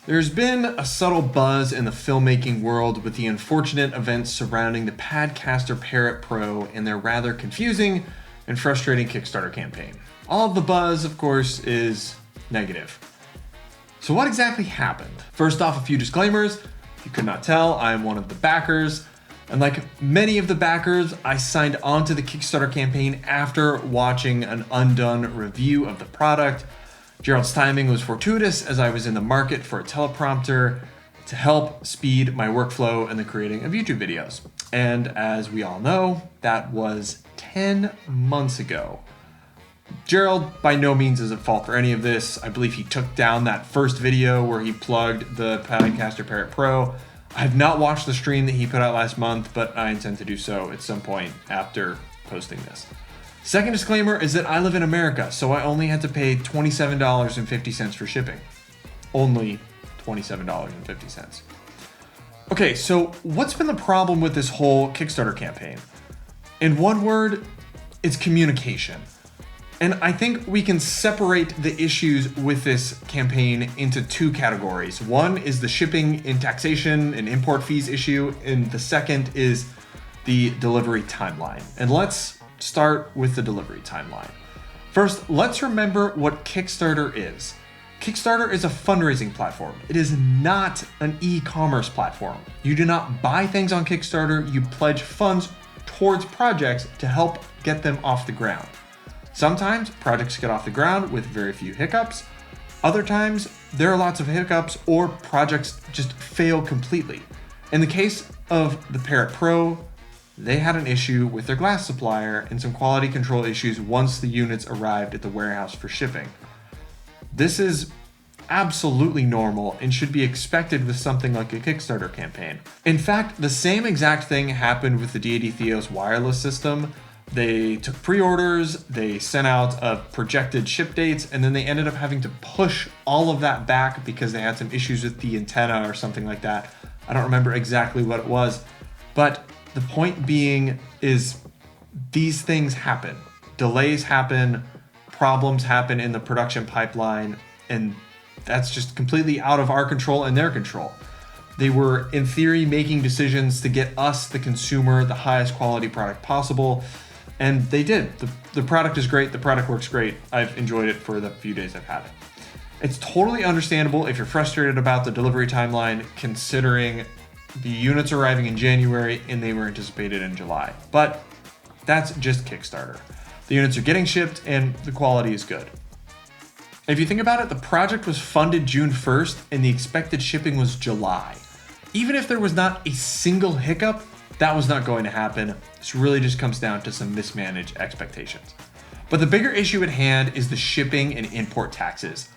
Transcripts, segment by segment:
There's been a subtle buzz in the filmmaking world with the unfortunate events surrounding the PadCaster Parrot Pro and their rather confusing and frustrating Kickstarter campaign. All of the buzz, of course, is negative. So what exactly happened? First off, a few disclaimers. If you could not tell, I am one of the backers. And like many of the backers, I signed on to the Kickstarter campaign after watching an undone review of the product. Gerald's timing was fortuitous as I was in the market for a teleprompter to help speed my workflow in the creating of YouTube videos. And as we all know, that was 10 months ago. Gerald by no means is at fault for any of this. I believe he took down that first video where he plugged the PadCaster Parrot Pro. I have not watched the stream that he put out last month, but I intend to do so at some point after posting this. Second disclaimer is that I live in America, so I only had to pay $27.50 for shipping. Only $27.50. Okay, so what's been the problem with this whole Kickstarter campaign? In one word, it's communication. And I think we can separate the issues with this campaign into two categories. One is the shipping and taxation and import fees issue, and the second is the delivery timeline. And let's start with the delivery timeline. First, let's remember what Kickstarter is. Kickstarter is a fundraising platform. It is not an e-commerce platform. You do not buy things on Kickstarter, you pledge funds towards projects to help get them off the ground. Sometimes projects get off the ground with very few hiccups. Other times there are lots of hiccups or projects just fail completely. In the case of the Parrot Pro, they had an issue with their glass supplier and some quality control issues once the units arrived at the warehouse for shipping. This is absolutely normal and should be expected with something like a Kickstarter campaign. In fact, the same exact thing happened with the Deity Theos wireless system. They took pre-orders, they sent out projected ship dates, and then they ended up having to push all of that back because they had some issues with the antenna or something like that. I don't remember exactly what it was, but the point being is these things happen. Delays happen, problems happen in the production pipeline, and that's just completely out of our control and their control. They were, in theory, making decisions to get us, the consumer, the highest quality product possible, and they did. The product is great, the product works great. I've enjoyed it for the few days I've had it. It's totally understandable if you're frustrated about the delivery timeline, considering the units arriving in January and they were anticipated in July. But that's just Kickstarter. The units are getting shipped and the quality is good. If you think about it, the project was funded June 1st and the expected shipping was July. Even if there was not a single hiccup, that was not going to happen. This really just comes down to some mismanaged expectations. But the bigger issue at hand is the shipping and import taxes.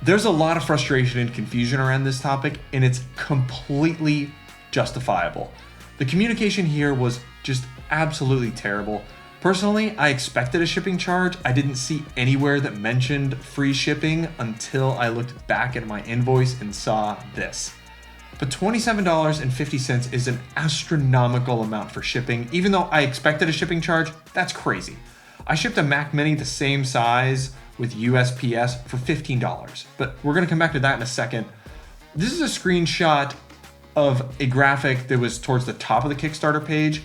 There's a lot of frustration and confusion around this topic, and it's completely justifiable. The communication here was just absolutely terrible. Personally, I expected a shipping charge. I didn't see anywhere that mentioned free shipping until I looked back at my invoice and saw this. But $27.50 is an astronomical amount for shipping. Even though I expected a shipping charge, that's crazy. I shipped a Mac Mini the same size with USPS for $15, but we're gonna come back to that in a second. This is a screenshot of a graphic that was towards the top of the Kickstarter page.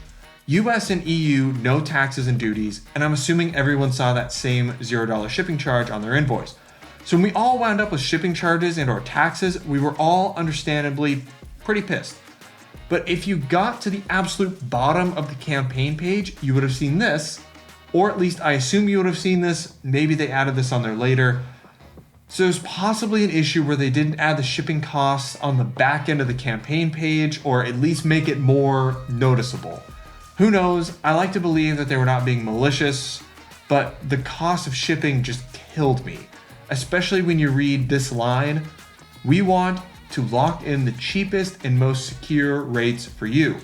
US and EU, no taxes and duties, and I'm assuming everyone saw that same $0 shipping charge on their invoice. So when we all wound up with shipping charges and or taxes, we were all understandably pretty pissed. But if you got to the absolute bottom of the campaign page, you would have seen this, or at least I assume you would have seen this. Maybe they added this on there later. So there's possibly an issue where they didn't add the shipping costs on the back end of the campaign page, or at least make it more noticeable. Who knows? I like to believe that they were not being malicious, but the cost of shipping just killed me. Especially when you read this line, we want to lock in the cheapest and most secure rates for you.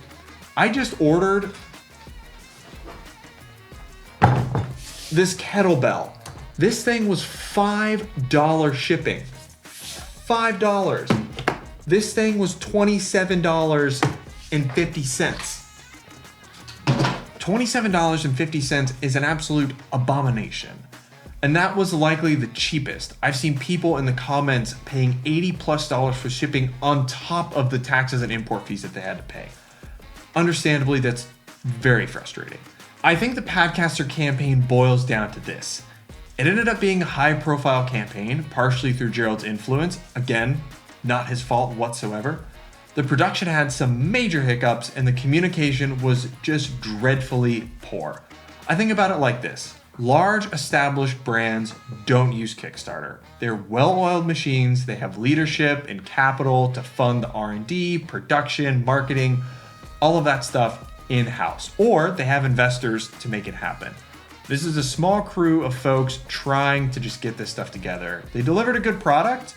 I just ordered this kettlebell. This thing was $5 shipping. $5. This thing was $27.50. $27.50 is an absolute abomination. And that was likely the cheapest. I've seen people in the comments paying $80+ for shipping on top of the taxes and import fees that they had to pay. Understandably, that's very frustrating. I think the PadCaster campaign boils down to this. It ended up being a high-profile campaign, partially through Gerald's influence. Again, not his fault whatsoever. The production had some major hiccups and the communication was just dreadfully poor. I think about it like this. Large established brands don't use Kickstarter. They're well-oiled machines. They have leadership and capital to fund the R&D, production, marketing, all of that stuff in-house, or they have investors to make it happen. This is a small crew of folks trying to just get this stuff together. They delivered a good product,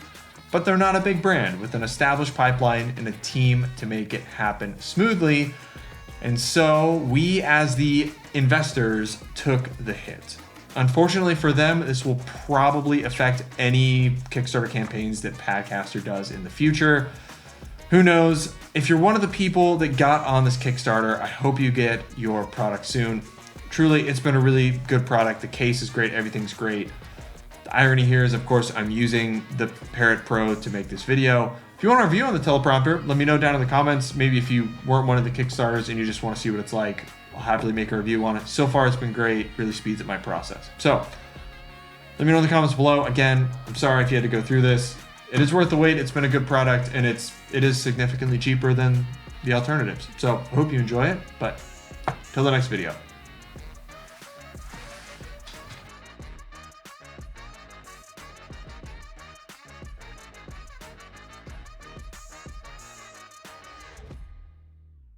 but they're not a big brand with an established pipeline and a team to make it happen smoothly. And so we as the investors took the hit. Unfortunately for them, this will probably affect any Kickstarter campaigns that PadCaster does in the future. Who knows? If you're one of the people that got on this Kickstarter, I hope you get your product soon. Truly, it's been a really good product. The case is great, everything's great. The irony here is, of course, I'm using the Parrot Pro to make this video. If you want a review on the teleprompter, let me know down in the comments. Maybe if you weren't one of the Kickstarters and you just want to see what it's like, I'll happily make a review on it. So far, it's been great. Really speeds up my process. So let me know in the comments below. Again, I'm sorry if you had to go through this. It is worth the wait. It's been a good product, and it is significantly cheaper than the alternatives. So I hope you enjoy it, but till the next video.